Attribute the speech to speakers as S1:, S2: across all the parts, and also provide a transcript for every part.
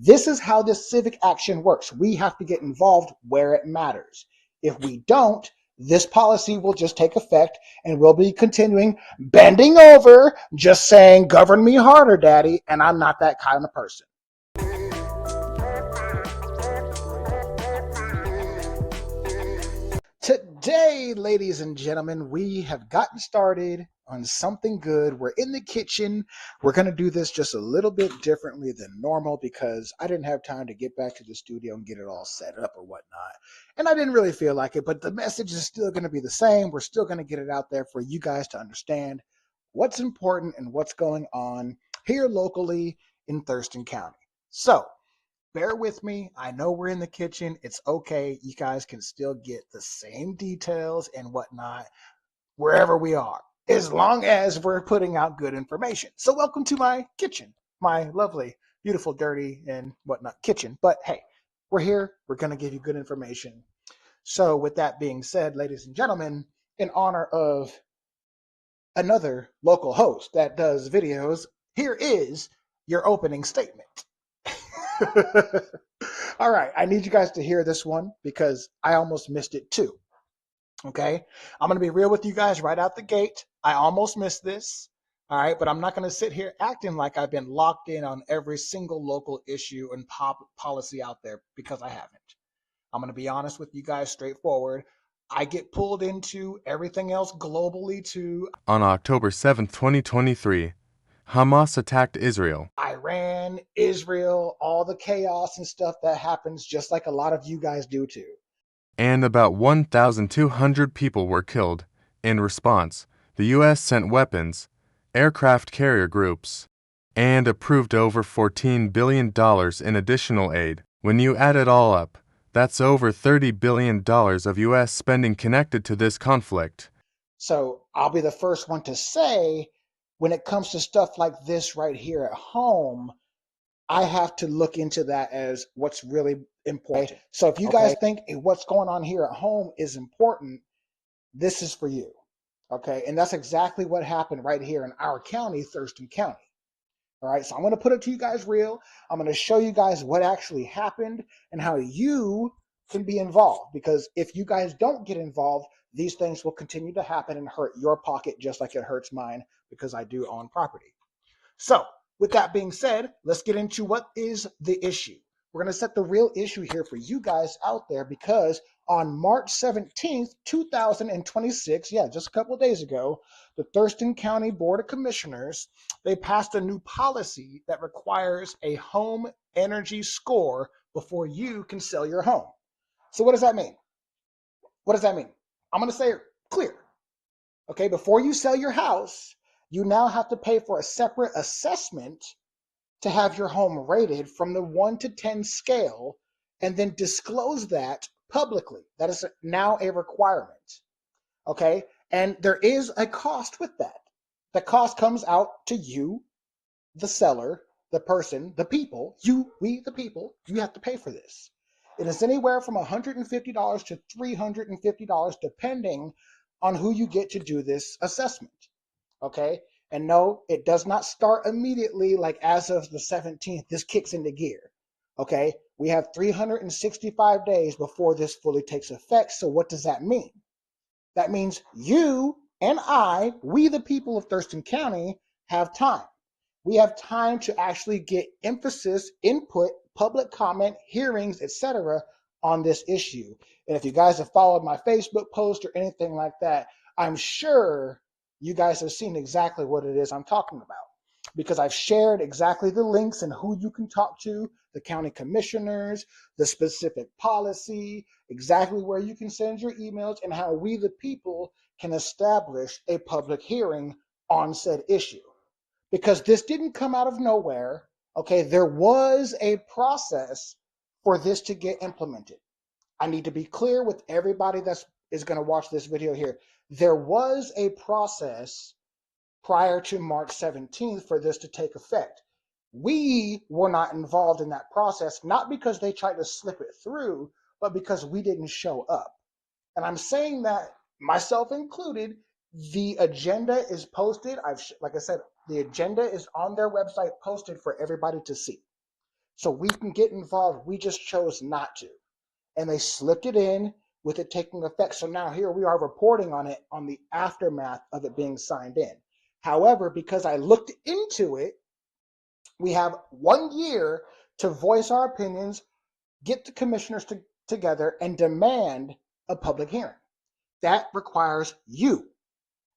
S1: This is how this civic action works. We have to get involved where it matters. If we don't, this policy will just take effect and we'll be continuing bending over, just saying, govern me harder, daddy. And I'm not that kind of person. Today, ladies and gentlemen, we have gotten started on something good. We're in the kitchen. We're going to do this just a little bit differently than normal because I didn't have time to get back to the studio and get it all set up or whatnot. And I didn't really feel like it, but the message is still going to be the same. We're still going to get it out there for you guys to understand what's important and what's going on here locally in Thurston County. So, bear with me. I know we're in the kitchen. It's okay. You guys can still get the same details and whatnot wherever we are, as long as we're putting out good information. So welcome to my kitchen, my lovely, beautiful, dirty, and whatnot kitchen. But hey, we're here. We're going to give you good information. So with that being said, ladies and gentlemen, in honor of another local host that does videos, here is your opening statement. All right, I need you guys to hear this one because I almost missed it too. Okay, I'm going to be real with you guys right out the gate. I almost missed this. All right, but I'm not going to sit here acting like I've been locked in on every single local issue and policy out there because I haven't. I'm going to be honest with you guys, straightforward. I get pulled into everything else globally too.
S2: On October 7, 2023, Hamas attacked Israel.
S1: Iran, Israel, all the chaos and stuff that happens, just like a lot of you guys do too.
S2: And about 1,200 people were killed. In response, the U.S. sent weapons, aircraft carrier groups, and approved over $14 billion in additional aid. When you add it all up, that's over $30 billion of U.S. spending connected to this conflict.
S1: So I'll be the first one to say, when it comes to stuff like this right here at home, I have to look into that as what's really important. So if you guys think what's going on here at home is important, this is for you. Okay. And that's exactly what happened right here in our county, Thurston County. All right. So I'm going to put it to you guys real. I'm going to show you guys what actually happened and how you can be involved. Because if you guys don't get involved, these things will continue to happen and hurt your pocket just like it hurts mine because I do own property. So with that being said, let's get into what is the issue. We're going to set the real issue here for you guys out there because on March 17th, 2026, just a couple of days ago, the Thurston County Board of Commissioners, they passed a new policy that requires a home energy score before you can sell your home. So what does that mean? What does that mean? I'm going to say it clear. Okay, before you sell your house, you now have to pay for a separate assessment to have your home rated from the 1 to 10 scale and then disclose that publicly. That is now a requirement. Okay, and there is a cost with that. The cost comes out to you, the seller, the person, the people, we the people, you have to pay for this. It is anywhere from $150 to $350 depending on who you get to do this assessment. Okay, and no, it does not start immediately like as of the 17th, this kicks into gear. Okay, we have 365 days before this fully takes effect. So what does that mean? That means you and we the people of Thurston County, have time. We have time to actually get emphasis, input, public comment, hearings, etc. on this issue. And if you guys have followed my Facebook post or anything like that, I'm sure you guys have seen exactly what it is I'm talking about because I've shared exactly the links and who you can talk to, the county commissioners, the specific policy, exactly where you can send your emails, and how we the people can establish a public hearing on said issue. Because this didn't come out of nowhere. Okay, there was a process for this to get implemented. I need to be clear with everybody that is going to watch this video here. There was a process prior to March 17th for this to take effect. We were not involved in that process, not because they tried to slip it through, but because we didn't show up. And I'm saying that, myself included. The agenda is posted. Like I said, the agenda is on their website posted for everybody to see. so we can get involved. We just chose not to. And they slipped it in with it taking effect. So now here we are reporting on it on the aftermath of it being signed in. However, because I looked into it, we have 1 year to voice our opinions, get the commissioners together, and demand a public hearing. That requires you.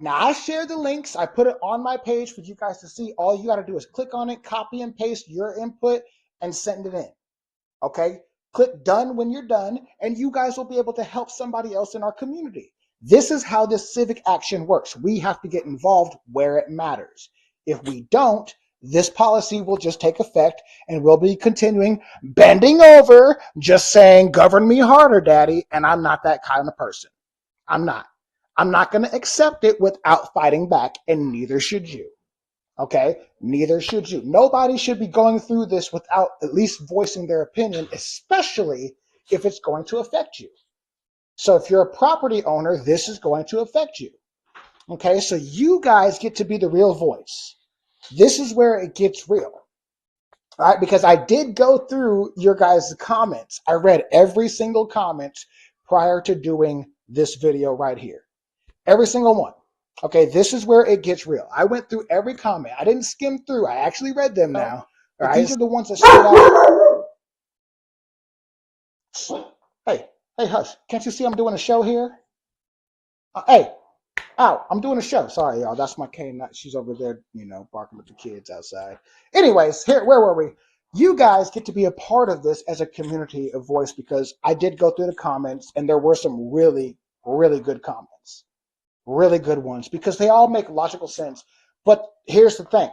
S1: Now, I share the links. I put it on my page for you guys to see. All you got to do is click on it, copy and paste your input, and send it in. Okay? Click done when you're done, and you guys will be able to help somebody else in our community. This is how this civic action works. We have to get involved where it matters. If we don't, this policy will just take effect, and we'll be continuing bending over, just saying, govern me harder, daddy, and I'm not that kind of person. I'm not. I'm not going to accept it without fighting back, and neither should you. Okay? Neither should you. Nobody should be going through this without at least voicing their opinion, especially if it's going to affect you. So if you're a property owner, this is going to affect you. Okay? So you guys get to be the real voice. This is where it gets real. All right? Because I did go through your guys' comments. I read every single comment prior to doing this video right here. Every single one. Okay, this is where it gets real. I went through every comment. I didn't skim through. I actually read them now. All right, these are the ones that stood out. Hey, hush. Can't you see I'm doing a show here? Hey, ow, I'm doing a show. Sorry, y'all. That's my cane. She's over there, barking with the kids outside. Anyways, where were we? You guys get to be a part of this as a community of voice because I did go through the comments and there were some really, really good comments. Really good ones because they all make logical sense. But here's the thing.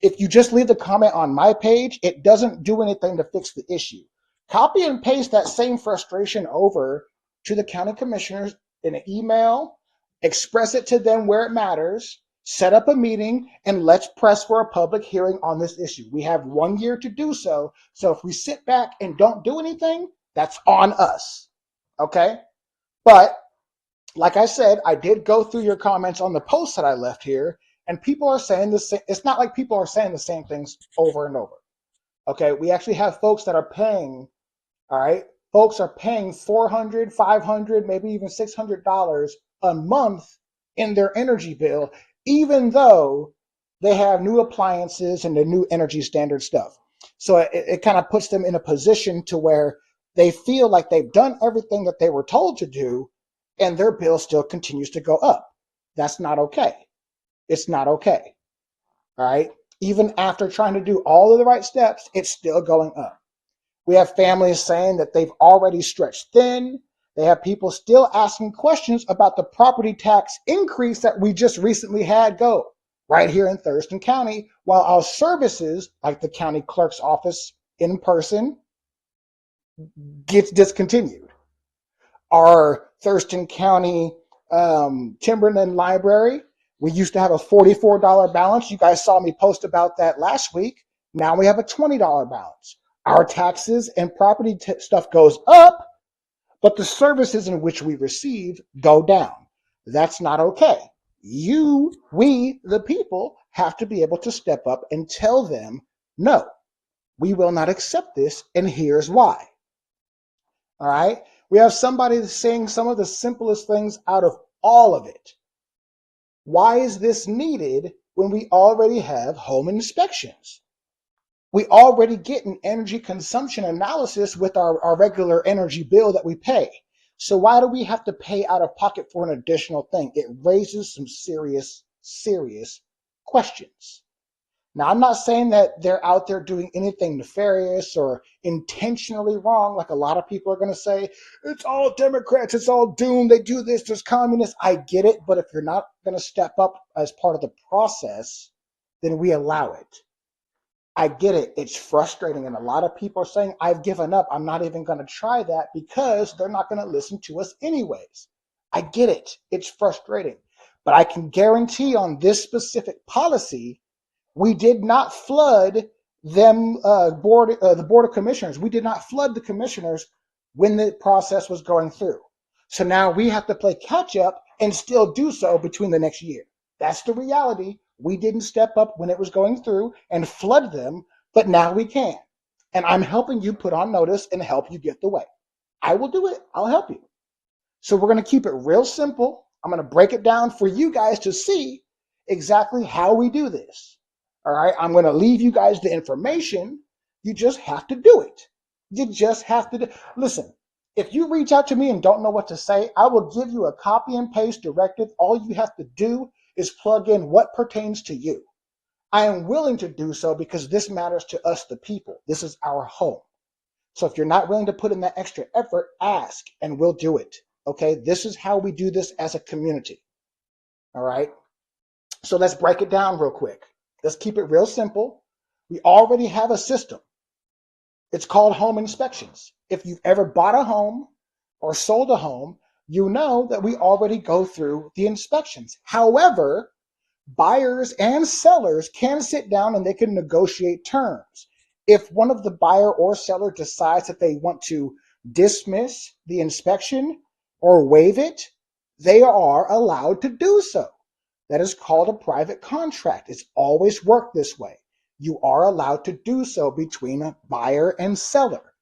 S1: If you just leave the comment on my page, it doesn't do anything to fix the issue. Copy and paste that same frustration over to the county commissioners in an email, express it to them where it matters, set up a meeting, and let's press for a public hearing on this issue. We have 1 year to do so. So if we sit back and don't do anything, that's on us. Okay? But like I said, I did go through your comments on the post that I left here, and people are saying the same. It's not like people are saying the same things over and over. Okay, we actually have folks that are paying, all right? Folks are paying $400, $500, maybe even $600 a month in their energy bill, even though they have new appliances and the new energy standard stuff. So it kind of puts them in a position to where they feel like they've done everything that they were told to do, and their bill still continues to go up. That's not okay. It's not okay. All right. Even after trying to do all of the right steps, it's still going up. We have families saying that they've already stretched thin. They have people still asking questions about the property tax increase that we just recently had go right here in Thurston County, while our services, like the county clerk's office in person, gets discontinued. Our Thurston County Timberland Library, we used to have a $44 balance. You guys saw me post about that last week. Now we have a $20 balance. Our taxes and property stuff goes up, but the services in which we receive go down. That's not okay. We, the people, have to be able to step up and tell them, no, we will not accept this, and here's why. All right? We have somebody saying some of the simplest things out of all of it. Why is this needed when we already have home inspections? We already get an energy consumption analysis with our regular energy bill that we pay. So why do we have to pay out of pocket for an additional thing? It raises some serious, serious questions. Now, I'm not saying that they're out there doing anything nefarious or intentionally wrong, like a lot of people are going to say, it's all Democrats, it's all doomed, they do this, there's communists. I get it, but if you're not going to step up as part of the process, then we allow it. I get it, it's frustrating, and a lot of people are saying, I've given up, I'm not even going to try that because they're not going to listen to us anyways. I get it, it's frustrating, but I can guarantee on this specific policy, we did not flood them, the Board of Commissioners. We did not flood the commissioners when the process was going through. So now we have to play catch up and still do so between the next year. That's the reality. We didn't step up when it was going through and flood them, but now we can. And I'm helping you put on notice and help you get the way. I will do it. I'll help you. So we're going to keep it real simple. I'm going to break it down for you guys to see exactly how we do this. All right. I'm going to leave you guys the information. You just have to do it. You just have to do. Listen, if you reach out to me and don't know what to say, I will give you a copy and paste directive. All you have to do is plug in what pertains to you. I am willing to do so because this matters to us, the people. This is our home. So if you're not willing to put in that extra effort, ask and we'll do it. Okay, this is how we do this as a community. All right, so let's break it down real quick. Let's keep it real simple. We already have a system. It's called home inspections. If you've ever bought a home or sold a home, you know that we already go through the inspections. However, buyers and sellers can sit down and they can negotiate terms. If one of the buyer or seller decides that they want to dismiss the inspection or waive it, they are allowed to do so. That is called a private contract. It's always worked this way. You are allowed to do so between a buyer and seller.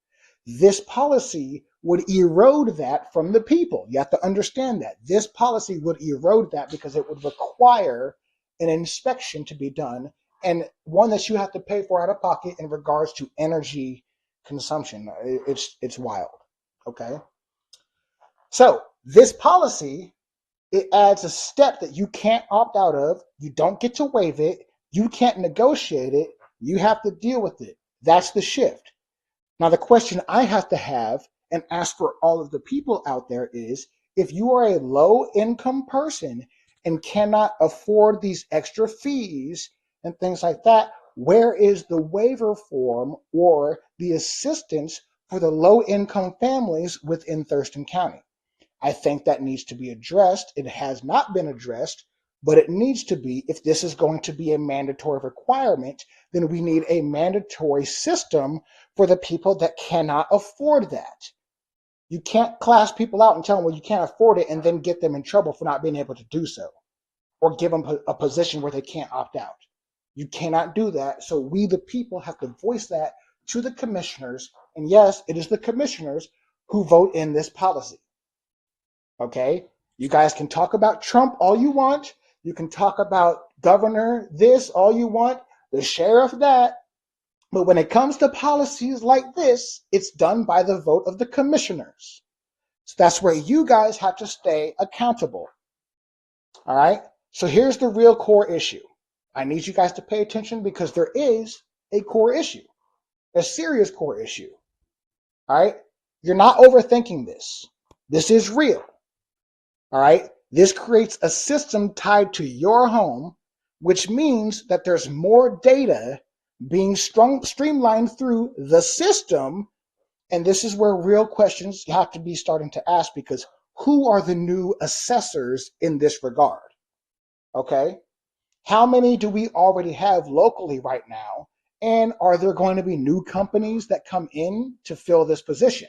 S1: This policy would erode that from the people. You have to understand that. This policy would erode that because it would require an inspection to be done, and one that you have to pay for out of pocket in regards to energy consumption. It's wild. Okay. So this policy, it adds a step that you can't opt out of. You don't get to waive it. You can't negotiate it. You have to deal with it. That's the shift. Now, the question I have to have and ask for all of the people out there is, if you are a low income person and cannot afford these extra fees and things like that, where is the waiver form or the assistance for the low income families within Thurston County? I think that needs to be addressed. It has not been addressed, but it needs to be. If this is going to be a mandatory requirement, then we need a mandatory system for the people that cannot afford that. You can't class people out and tell them, well, you can't afford it, and then get them in trouble for not being able to do so, or give them a position where they can't opt out. You cannot do that. So we, the people, have to voice that to the commissioners. And yes, it is the commissioners who vote in this policy. Okay? You guys can talk about Trump all you want. You can talk about governor this all you want, the sheriff that. But when it comes to policies like this, it's done by the vote of the commissioners. So that's where you guys have to stay accountable. All right? So here's the real core issue. I need you guys to pay attention because there is a core issue, a serious core issue. All right? You're not overthinking this. This is real. All right? This creates a system tied to your home, which means that there's more data being streamlined through the system. And this is where real questions have to be starting to ask, because who are the new assessors in this regard? Okay? How many do we already have locally right now? And are there going to be new companies that come in to fill this position?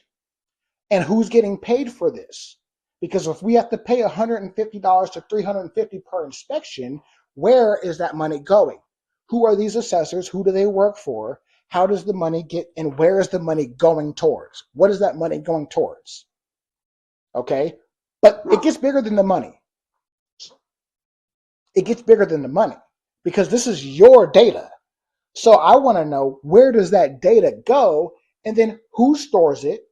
S1: And who's getting paid for this? Because if we have to pay $150 to $350 per inspection, where is that money going? Who are these assessors? Who do they work for? How does the money get, and where is the money going towards? What is that money going towards? Okay? But it gets bigger than the money. It gets bigger than the money because this is your data. So I want to know, where does that data go? And then who stores it?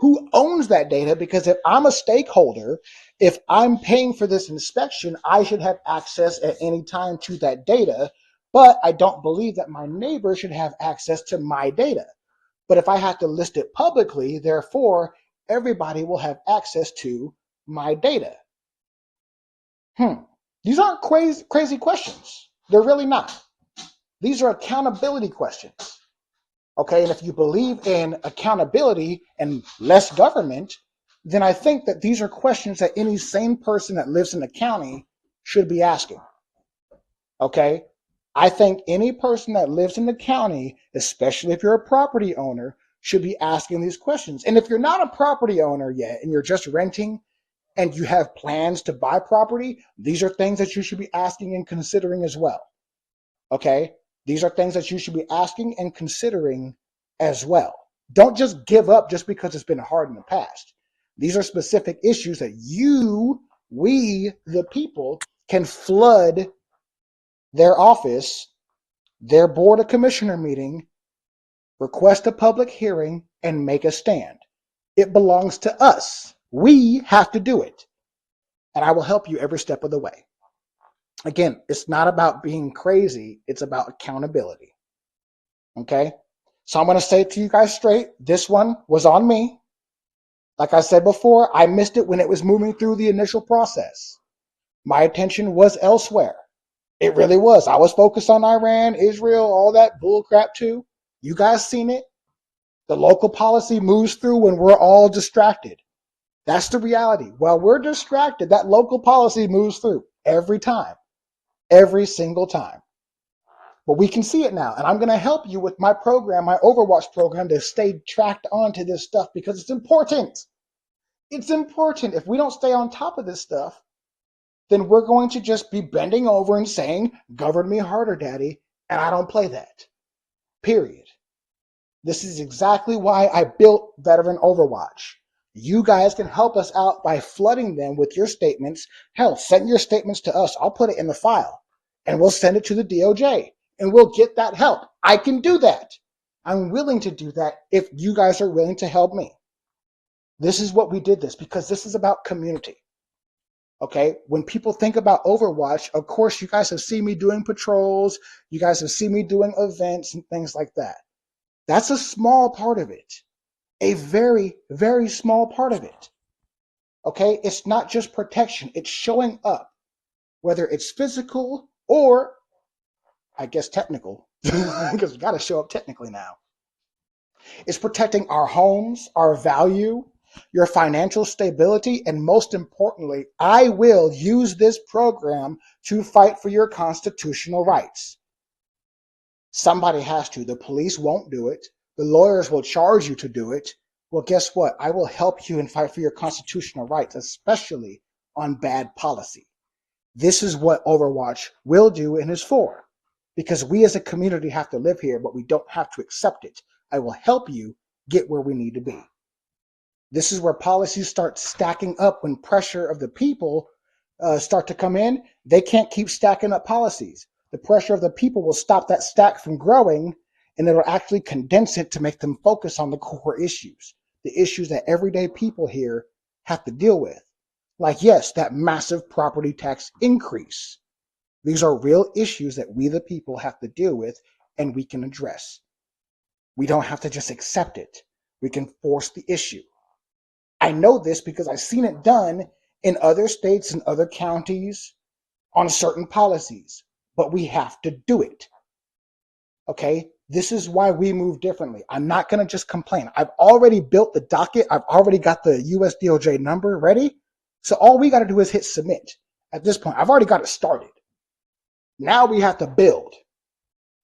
S1: Who owns that data? Because if I'm a stakeholder, if I'm paying for this inspection, I should have access at any time to that data. But I don't believe that my neighbor should have access to my data. But if I have to list it publicly, therefore, everybody will have access to my data. These aren't crazy questions. They're really not. These are accountability questions. Okay, and if you believe in accountability and less government, then I think that these are questions that any sane person that lives in the county should be asking. Okay, I think any person that lives in the county, especially if you're a property owner, should be asking these questions. And if you're not a property owner yet and you're just renting and you have plans to buy property, these are things that you should be asking and considering as well. Okay, these are things that you should be asking and considering as well. Don't just give up just because it's been hard in the past. These are specific issues that we, the people, can flood their office, their board of commissioner meeting, request a public hearing, and make a stand. It belongs to us. We have to do it. And I will help you every step of the way. Again, it's not about being crazy. It's about accountability. Okay? So I'm going to say it to you guys straight. This one was on me. Like I said before, I missed it when it was moving through the initial process. My attention was elsewhere. It really was. I was focused on Iran, Israel, all that bull crap too. You guys seen it. The local policy moves through when we're all distracted. That's the reality. While we're distracted, that local policy moves through every time, every single time. But we can see it now. And I'm going to help you with my program, my Overwatch program, to stay tracked onto this stuff because it's important. It's important. If we don't stay on top of this stuff, then we're going to just be bending over and saying, govern me harder, daddy. And I don't play that. Period. This is exactly why I built Veteran Overwatch. You guys can help us out by flooding them with your statements. Hell, send your statements to us. I'll put it in the file and we'll send it to the DOJ and we'll get that help. I can do that. I'm willing to do that if you guys are willing to help me. This is what we did this because this is about community. Okay, when people think about Overwatch, of course, you guys have seen me doing patrols. You guys have seen me doing events and things like that. That's a small part of it. A very, very small part of it. Okay, it's not just protection. It's showing up, whether it's physical or, I guess, technical, because we got to show up technically now. It's protecting our homes, our value, your financial stability, and most importantly, I will use this program to fight for your constitutional rights. Somebody has to. The police won't do it. The lawyers will charge you to do it. Well, guess what? I will help you and fight for your constitutional rights, especially on bad policy. This is what Overwatch will do and is for. Because we as a community have to live here, but we don't have to accept it. I will help you get where we need to be. This is where policies start stacking up when pressure of the people start to come in. They can't keep stacking up policies. The pressure of the people will stop that stack from growing, and it'll actually condense it to make them focus on the core issues, the issues that everyday people here have to deal with. Like, yes, that massive property tax increase. These are real issues that we, the people, have to deal with, and we can address. We don't have to just accept it. We can force the issue. I know this because I've seen it done in other states and other counties on certain policies, but we have to do it. Okay? This is why we move differently. I'm not going to just complain. I've already built the docket. I've already got the US DOJ number ready. So all we got to do is hit submit. At this point, I've already got it started. Now we have to build.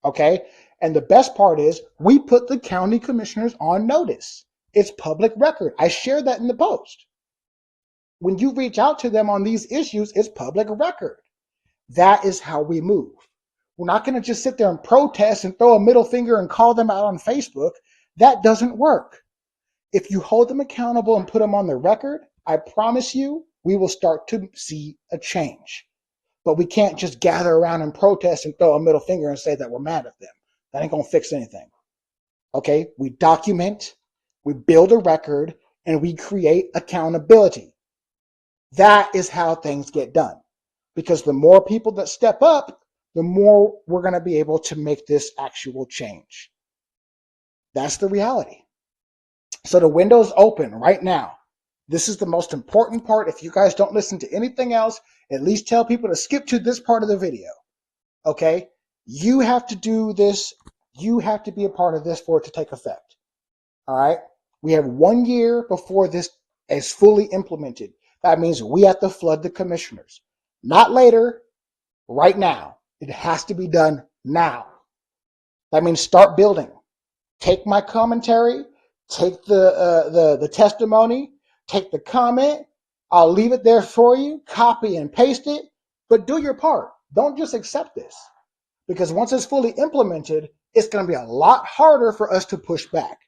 S1: Okay? And the best part is we put the county commissioners on notice. It's public record. I shared that in the post. When you reach out to them on these issues, it's public record. That is how we move. We're not going to just sit there and protest and throw a middle finger and call them out on Facebook. That doesn't work. If you hold them accountable and put them on the record, I promise you, we will start to see a change. But we can't just gather around and protest and throw a middle finger and say that we're mad at them. That ain't going to fix anything. Okay? We document, we build a record, and we create accountability. That is how things get done. Because the more people that step up, the more we're going to be able to make this actual change. That's the reality. So the window's open right now. This is the most important part. If you guys don't listen to anything else, at least tell people to skip to this part of the video. Okay? You have to do this. You have to be a part of this for it to take effect. All right? We have 1 year before this is fully implemented. That means we have to flood the commissioners. Not later, right now. It has to be done now. That means start building. Take my commentary, take the testimony, take the comment. I'll leave it there for you. Copy and paste it, but do your part. Don't just accept this, because once it's fully implemented, it's going to be a lot harder for us to push back.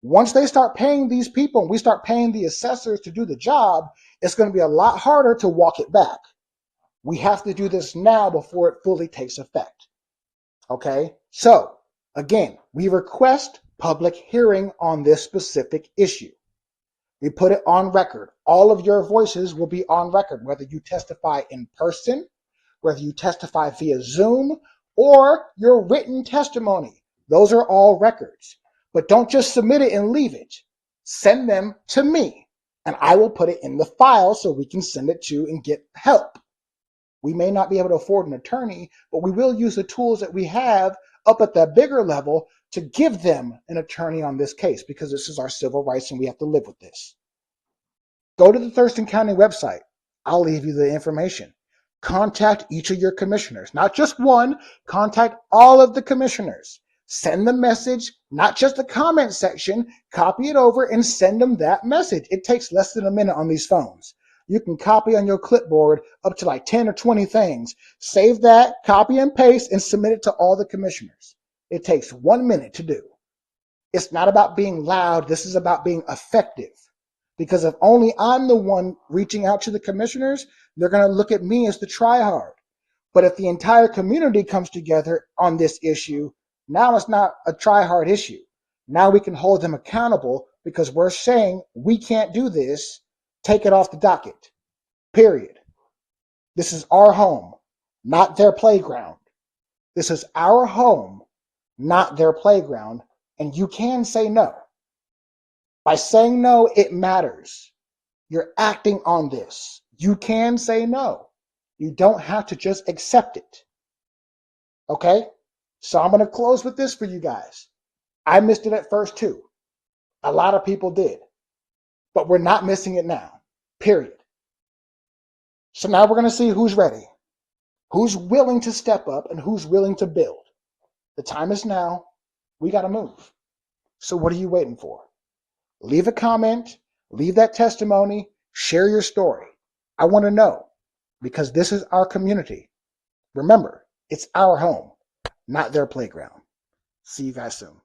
S1: Once they start paying these people and we start paying the assessors to do the job, it's going to be a lot harder to walk it back. We have to do this now before it fully takes effect. Okay? So, again, we request public hearing on this specific issue. We put it on record. All of your voices will be on record, whether you testify in person, whether you testify via Zoom, or your written testimony. Those are all records. But don't just submit it and leave it. Send them to me, and I will put it in the file so we can send it to and get help. We may not be able to afford an attorney, but we will use the tools that we have up at that bigger level to give them an attorney on this case, because this is our civil rights and we have to live with this. Go to the Thurston County website. I'll leave you the information. Contact each of your commissioners, not just one, contact all of the commissioners. Send the message, not just the comment section, copy it over and send them that message. It takes less than a minute on these phones. You can copy on your clipboard up to like 10 or 20 things. Save that, copy and paste, and submit it to all the commissioners. It takes 1 minute to do. It's not about being loud. This is about being effective. Because if only I'm the one reaching out to the commissioners, they're going to look at me as the tryhard. But if the entire community comes together on this issue, now it's not a try-hard issue. Now we can hold them accountable because we're saying we can't do this. Take it off the docket. Period. This is our home, not their playground. This is our home, not their playground. And you can say no. By saying no, it matters. You're acting on this. You can say no. You don't have to just accept it. Okay? So I'm going to close with this for you guys. I missed it at first too. A lot of people did. But we're not missing it now. Period. So now we're going to see who's ready. Who's willing to step up and who's willing to build. The time is now. We got to move. So what are you waiting for? Leave a comment. Leave that testimony. Share your story. I want to know, because this is our community. Remember, it's our home, not their playground. See you guys soon.